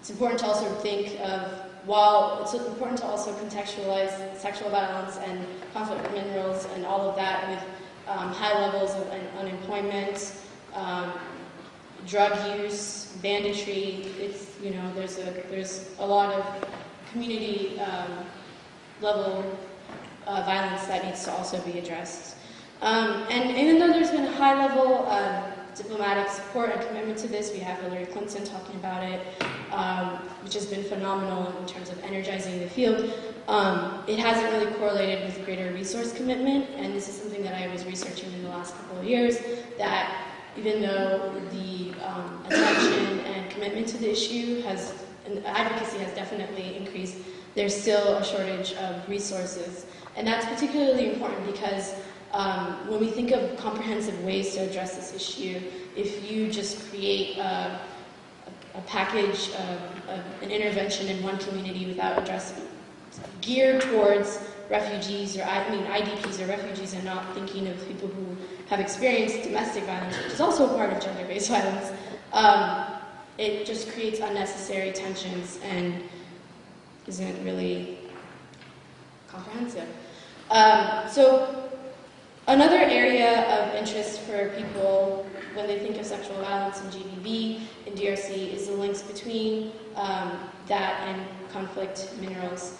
it's important to also think of, while it's important to also contextualize sexual violence and conflict with minerals and all of that with high levels of unemployment, drug use, banditry. It's, there's a lot of community level violence that needs to also be addressed. And even though there's been a high level diplomatic support and commitment to this, we have Hillary Clinton talking about it, which has been phenomenal in terms of energizing the field. It hasn't really correlated with greater resource commitment, and this is something that I was researching in the last couple of years, that even though the attention and commitment to the issue and advocacy has definitely increased, there's still a shortage of resources. And that's particularly important because when we think of comprehensive ways to address this issue, if you just create a package of an intervention in one community without addressing, geared towards refugees, IDPs or refugees, and not thinking of people who have experienced domestic violence, which is also a part of gender-based violence, it just creates unnecessary tensions and isn't really comprehensive. So another area of interest for people when they think of sexual violence in GBV in DRC is the links between that and conflict minerals.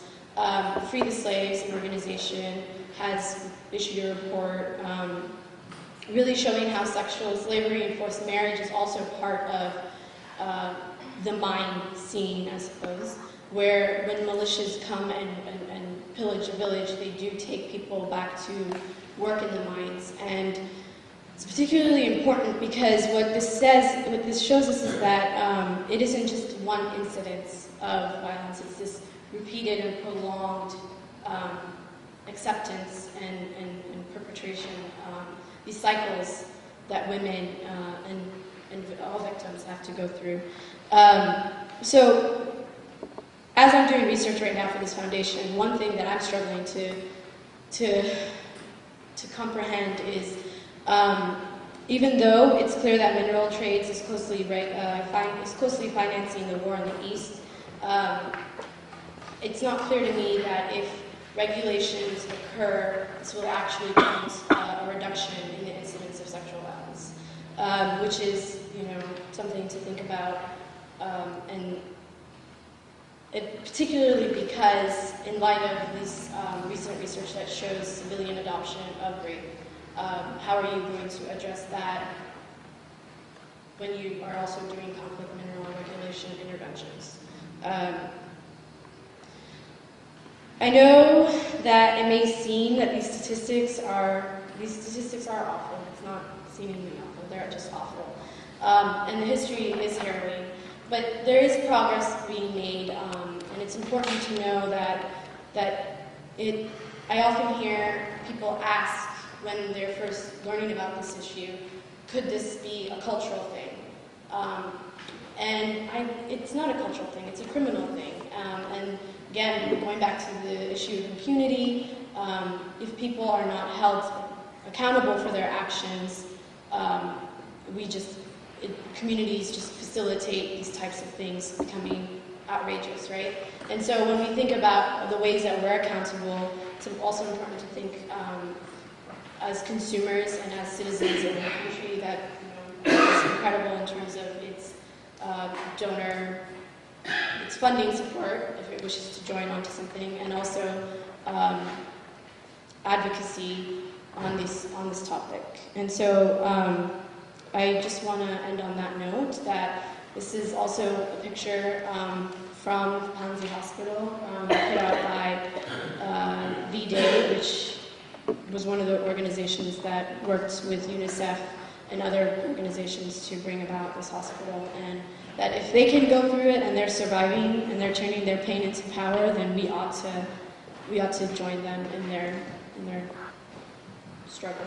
Free the Slaves, an organization, has issued a report really showing how sexual slavery and forced marriage is also part of the mine scene, I suppose, where when militias come and pillage a village, they do take people back to work in the mines. And it's particularly important because what this shows us is that it isn't just one incidence of violence, it's this repeated and prolonged acceptance and perpetration, these cycles that women and all victims have to go through. So as I'm doing research right now for this foundation, one thing that I'm struggling to comprehend is, even though it's clear that mineral trades is closely financing the war in the East, it's not clear to me that if regulations occur, this will actually cause a reduction in the incidence of sexual violence, which is, something to think about, and particularly because in light of this recent research that shows civilian adoption of rape, how are you going to address that when you are also doing conflict mineral regulation interventions? I know that it may seem that these statistics are awful. It's not seemingly awful, they're just awful. And the history is harrowing. But there is progress being made, and it's important to know that I often hear people ask when they're first learning about this issue, could this be a cultural thing? And it's not a cultural thing, it's a criminal thing. And again, going back to the issue of impunity, if people are not held accountable for their actions, communities just facilitate these types of things becoming outrageous, right? And so when we think about the ways that we're accountable, it's also important to think as consumers and as citizens of a country that is incredible in terms of its donor, its funding support, if it wishes to join onto something, and also advocacy on this topic. And so I just want to end on that note, that this is also a picture from Panzi Hospital, put out by V-Day, which was one of the organizations that worked with UNICEF and other organizations to bring about this hospital. And that if they can go through it and they're surviving and they're turning their pain into power, then we ought to join them in their struggle.